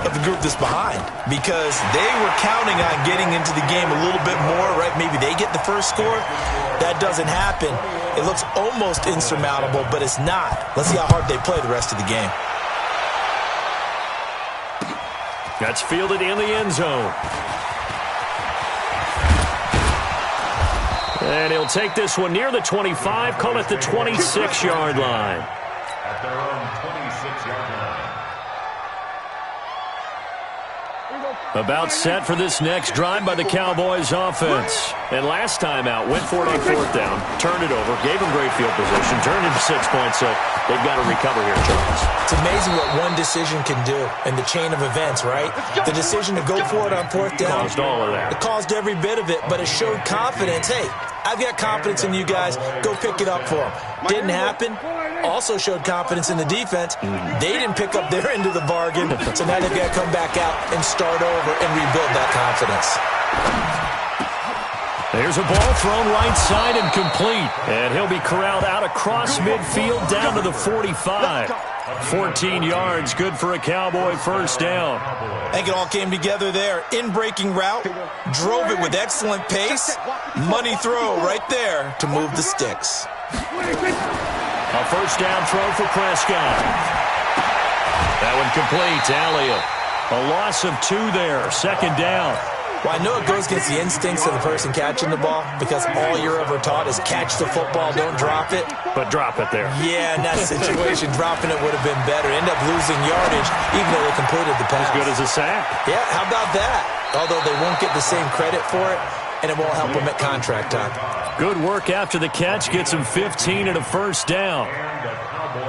of the group that's behind because they were counting on getting into the game a little bit more, right? Maybe they get the first score. That doesn't happen. It looks almost insurmountable, but it's not. Let's see how hard they play the rest of the game. That's fielded in the end zone. And he'll take this one near the 25, call it the 26-yard line. At their own 26-yard line. About set for this next drive by the Cowboys offense. And last time out, went for it on fourth down, turned it over, gave them great field position, turned into 6 points, so they've got to recover here, Charles. It's amazing what one decision can do in the chain of events, right? The decision to go for it on fourth down. Caused all of that. It caused every bit of it, but it showed confidence. Hey, I've got confidence in you guys. Go pick it up for them. Didn't happen. Also showed confidence in the defense. They didn't pick up their end of the bargain, so now they've got to come back out and start over and rebuild that confidence. There's a ball thrown right side and complete. And he'll be corralled out across midfield down to the 45. 14 yards, good for a Cowboy first down. I think it all came together there. In-breaking route, drove it with excellent pace. Money throw right there to move the sticks. A first down throw for Prescott. That one complete to Elliott. A loss of 2 there, second down. Well, I know it goes against the instincts of the person catching the ball because all you're ever taught is catch the football, don't drop it. But drop it there. Yeah, in that situation, dropping it would have been better. End up losing yardage even though they completed the pass. As good as a sack. Yeah, how about that? Although they won't get the same credit for it, and it won't help them at contract time. Good work after the catch. Gets him 15 and a first down.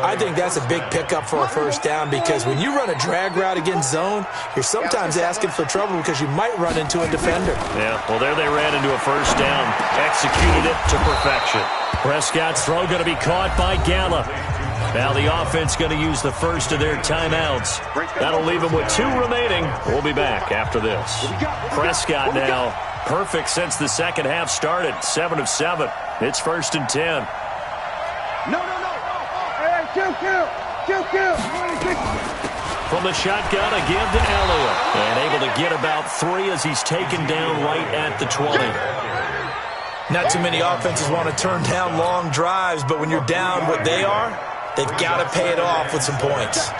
I think that's a big pickup for a first down because when you run a drag route against zone, you're sometimes asking for trouble because you might run into a defender. Yeah, well, there they ran into a first down. Executed it to perfection. Prescott's throw going to be caught by Gallup. Now the offense going to use the first of their timeouts. That'll leave them with 2 remaining. We'll be back after this. Prescott now perfect since the second half started. 7 of 7. It's 1st and 10. From the shotgun, a give to Elliott. And able to get about 3 as he's taken down right at the 20. Not too many offenses want to turn down long drives, but when you're down what they are, they've got to pay it off with some points.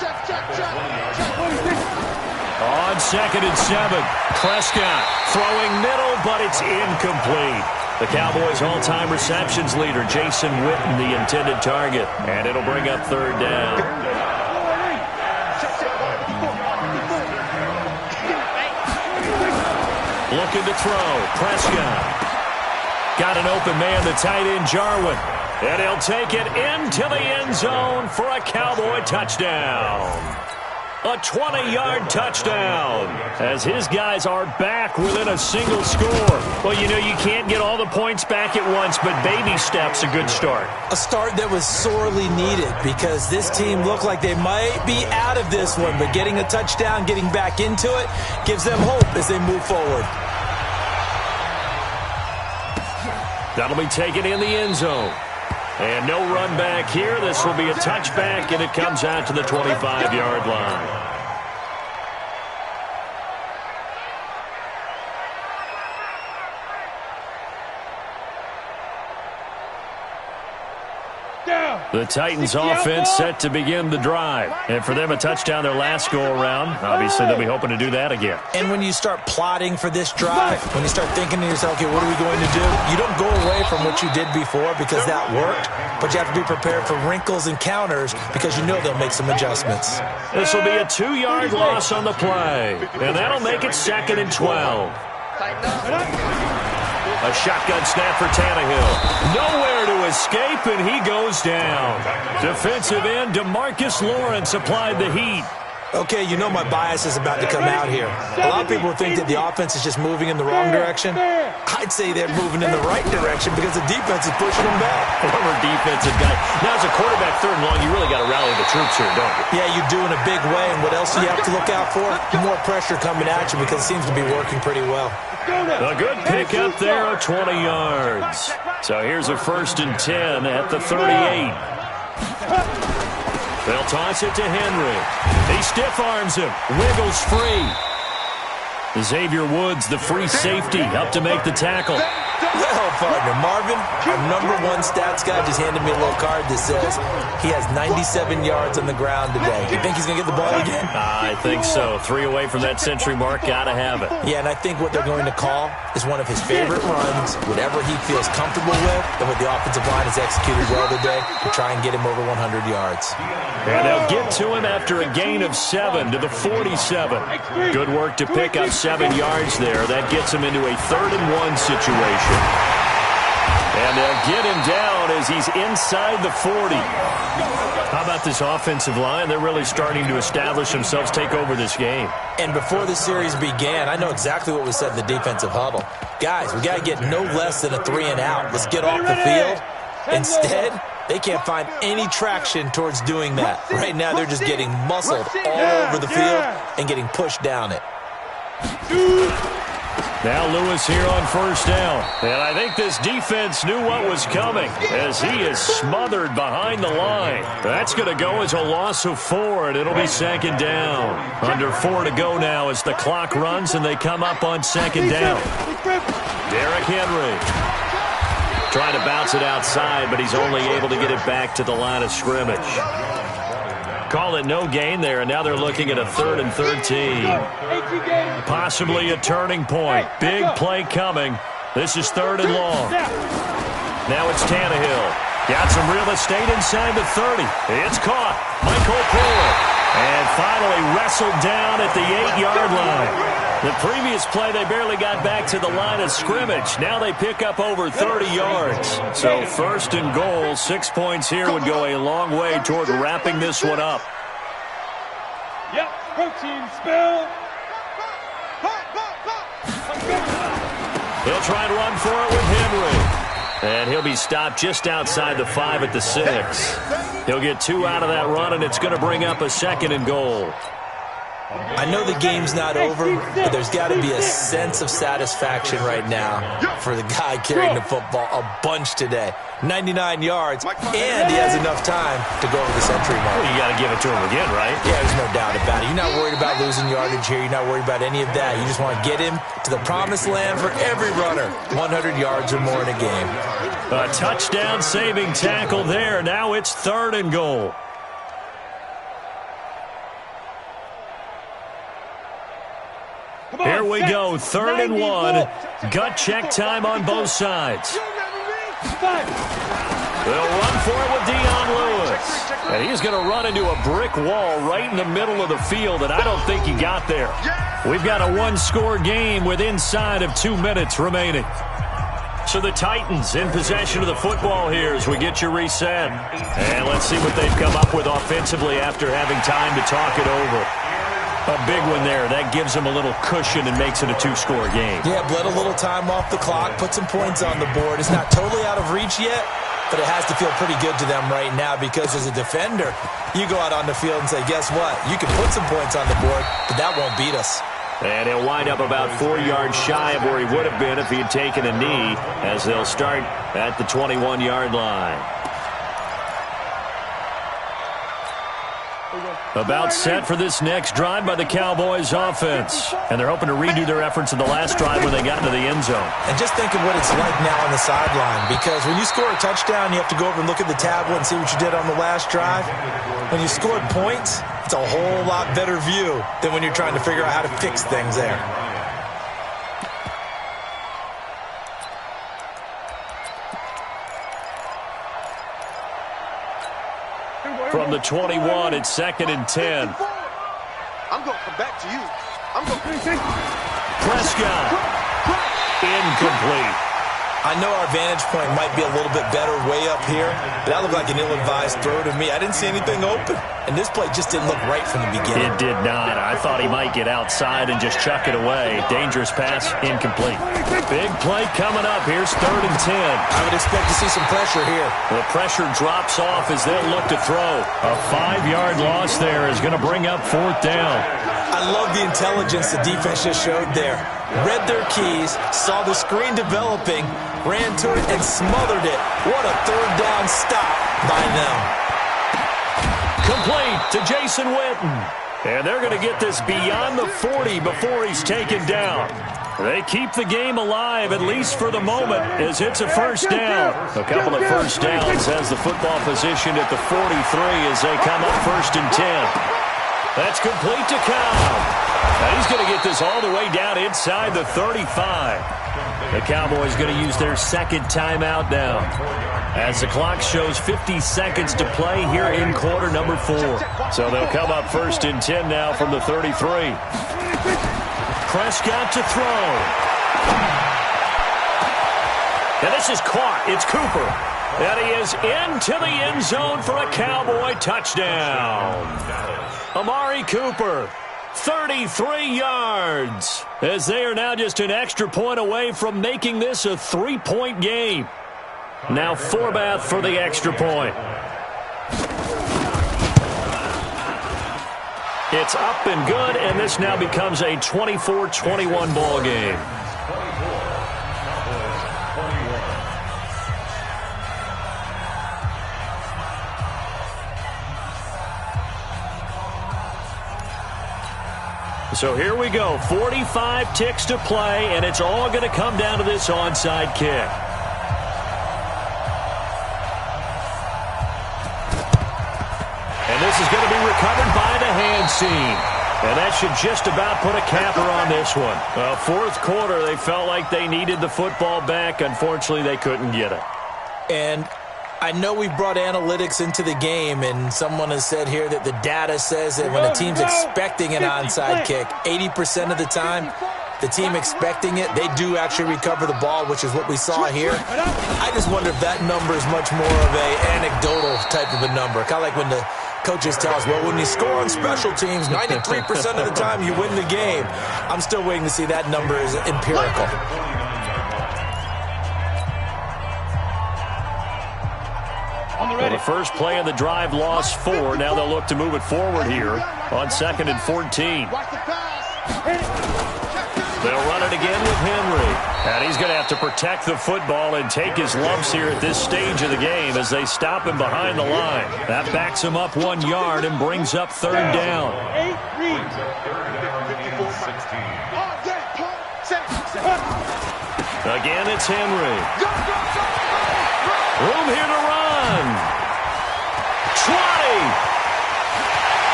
On 2nd and 7, Prescott throwing middle, but it's incomplete. The Cowboys' all-time receptions leader, Jason Witten, the intended target. And it'll bring up 3rd down. Looking to throw. Prescott. Got an open man, the tight end, Jarwin. And he'll take it into the end zone for a Cowboy touchdown. A 20-yard touchdown as his guys are back within a single score. Well, you know, you can't get all the points back at once, but baby steps a good start. A start that was sorely needed because this team looked like they might be out of this one, but getting a touchdown, getting back into it, gives them hope as they move forward. That'll be taken in the end zone. And no run back here. This will be a touchback, and it comes out to the 25-yard line. The Titans offense set to begin the drive. And for them, a touchdown their last go-around. Obviously, they'll be hoping to do that again. And when you start plotting for this drive, when you start thinking to yourself, okay, what are we going to do? You don't go away from what you did before because that worked, but you have to be prepared for wrinkles and counters because you know they'll make some adjustments. This will be a 2-yard loss on the play. And that'll make it 2nd and 12. A shotgun snap for Tannehill. Nowhere to escape, and he goes down. Defensive end DeMarcus Lawrence applied the heat. Okay, you know my bias is about to come out here. A lot of people think that the offense is just moving in the wrong direction. I'd say they're moving in the right direction because the defense is pushing them back. Former defensive guy. Now, as a quarterback, 3rd and long, you really got to rally the troops here, don't you? Yeah, you do in a big way, and what else do you have to look out for? More pressure coming at you because it seems to be working pretty well. A good pick up there of 20 yards. So here's a 1st and 10 at the 38. They'll toss it to Henry. He stiff arms him. Wiggles free. Xavier Woods, the free safety, up to make the tackle. Well, partner, Marvin, our #1 stats guy just handed me a little card that says he has 97 yards on the ground today. You think he's going to get the ball again? I think so. 3 away from that century mark. Got to have it. Yeah, and I think what they're going to call is one of his favorite runs, whatever he feels comfortable with, and what the offensive line has executed well today to try and get him over 100 yards. And they'll get to him after a gain of 7 to the 47. Good work to pick up 7 yards there. That gets him into a 3rd-and-1 situation. And they'll get him down as he's inside the 40. How about this offensive line? They're really starting to establish themselves, take over this game. And before the series began, I know exactly what we said in the defensive huddle. Guys, we got to get no less than a 3-and-out. Let's get off the field. Instead, they can't find any traction towards doing that. Right now, they're just getting muscled all over the field and getting pushed down it. Now Lewis here on 1st down. And I think this defense knew what was coming as he is smothered behind the line. That's going to go as a loss of 4, and it'll be 2nd down. Under 4 to go now as the clock runs and they come up on 2nd down. Derrick Henry trying to bounce it outside, but he's only able to get it back to the line of scrimmage. Call it no gain there, and now they're looking at a 3rd and 13. Possibly a turning point. Big play coming. This is 3rd and long. Now it's Tannehill. Got some real estate inside the 30. It's caught. Michael Paul. And finally wrestled down at the 8-yard line. The previous play, they barely got back to the line of scrimmage. Now they pick up over 30 yards. So 1st and goal, 6 points here would go a long way toward wrapping this one up. Yep, protein spill. He'll try and run for it with Henry. And he'll be stopped just outside the 5 at the 6. He'll get 2 out of that run, and it's going to bring up a 2nd and goal. I know the game's not over, but there's got to be a sense of satisfaction right now for the guy carrying the football a bunch today. 99 yards, and he has enough time to go over the century mark. Well, you got to give it to him again, right? Yeah, there's no doubt about it. You're not worried about losing yardage here. You're not worried about any of that. You just want to get him to the promised land for every runner. 100 yards or more in a game. A touchdown-saving tackle there. Now it's 3rd and goal. Here we go, 3rd and 1. Gut check time on both sides. They'll run for it with Dion Lewis. And he's going to run into a brick wall right in the middle of the field, and I don't think he got there. We've got a 1-score game with inside of 2 minutes remaining. So the Titans in possession of the football here as we get you reset. And let's see what they've come up with offensively after having time to talk it over. A big one there. That gives them a little cushion and makes it a 2-score game. Yeah, bled a little time off the clock, put some points on the board. It's not totally out of reach yet, but it has to feel pretty good to them right now because as a defender, you go out on the field and say, guess what? You can put some points on the board, but that won't beat us. And he'll wind up about 4 yards shy of where he would have been if he had taken a knee as they'll start at the 21-yard line. About set for this next drive by the Cowboys offense. And they're hoping to redo their efforts in the last drive when they got into the end zone. And just think of what it's like now on the sideline, because when you score a touchdown, you have to go over and look at the tablet and see what you did on the last drive. When you scored points, it's a whole lot better view than when you're trying to figure out how to fix things there. From the 21, it's 2nd and 10. I'm going to come back to you. I'm going to Prescott. Incomplete. I know our vantage point might be a little bit better way up here, but that looked like an ill-advised throw to me. I didn't see anything open, and this play just didn't look right from the beginning. It did not. I thought he might get outside and just chuck it away. Dangerous pass, incomplete. Big play coming up. Here's 3rd and 10. I would expect to see some pressure here. The pressure drops off as they'll look to throw. A 5-yard loss there is going to bring up 4th down. I love the intelligence the defense just showed there. Read their keys, saw the screen developing, ran to it, and smothered it. What a 3rd down stop by them. Complete. to Jason Witten. And they're going to get this beyond the 40 before he's taken down. They keep the game alive, at least for the moment, as it's a first down. A couple of first downs has the football positioned at the 43 as they come up 1st and 10. That's complete to Cobb. Now he's going to get this all the way down inside the 35. The Cowboys going to use their second timeout now, as the clock shows 50 seconds to play here in quarter number 4. So they'll come up 1st and 10 now from the 33. Prescott to throw. And this is caught. It's Cooper. And he is into the end zone for a Cowboy touchdown. Amari Cooper, 33 yards, as they are now just an extra point away from making this a 3-point game. Now Forbath for the extra point. It's up and good, and this now becomes a 24-21 ball game. So here we go, 45 ticks to play, and it's all going to come down to this onside kick. And this is going to be recovered by the hands team. And that should just about put a capper on this one. Well, 4th quarter, they felt like they needed the football back. Unfortunately, they couldn't get it. And I know we brought analytics into the game, and someone has said here that the data says that when a team's expecting an onside kick, 80% of the time, the team expecting it, they do actually recover the ball, which is what we saw here. I just wonder if that number is much more of an anecdotal type of a number. Kind of like when the coaches tell us, well, when you score on special teams, 93% of the time you win the game. I'm still waiting to see that number is empirical. Well, the first play of the drive lost 4. Now they'll look to move it forward here on 2nd and 14. They'll run it again with Henry. And he's going to have to protect the football and take his lumps here at this stage of the game as they stop him behind the line. That backs him up 1 yard and brings up 3rd down. Again, it's Henry. Room here to run. 20.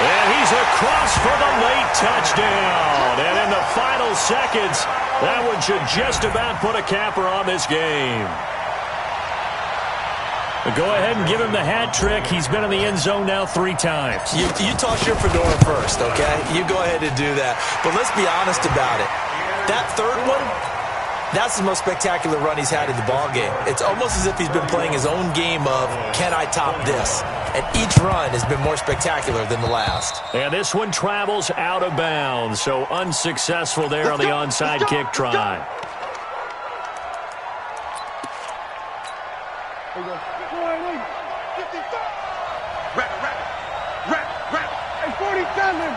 And he's across for the late touchdown. And in the final seconds, that one should just about put a capper on this game. But go ahead and give him the hat trick. He's been in the end zone now 3 times. You toss your fedora first, okay? You go ahead and do that. But let's be honest about it. That 3rd one, that's the most spectacular run he's had in the ballgame. It's almost as if he's been playing his own game of, can I top this? And each run has been more spectacular than the last. And this one travels out of bounds, so unsuccessful there on the onside kick try. Hey, 47.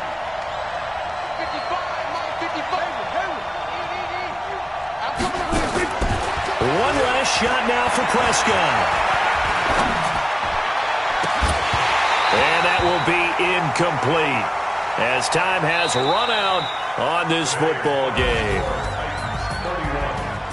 1 last shot now for Prescott. And that will be incomplete as time has run out on this football game.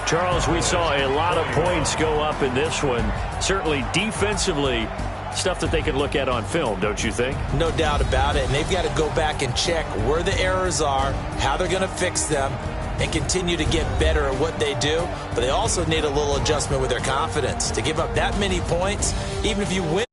Charles, we saw a lot of points go up in this one. Certainly defensively, stuff that they can look at on film, don't you think? No doubt about it. And they've got to go back and check where the errors are, how they're going to fix them, and continue to get better at what they do. But they also need a little adjustment with their confidence. To give up that many points, even if you win.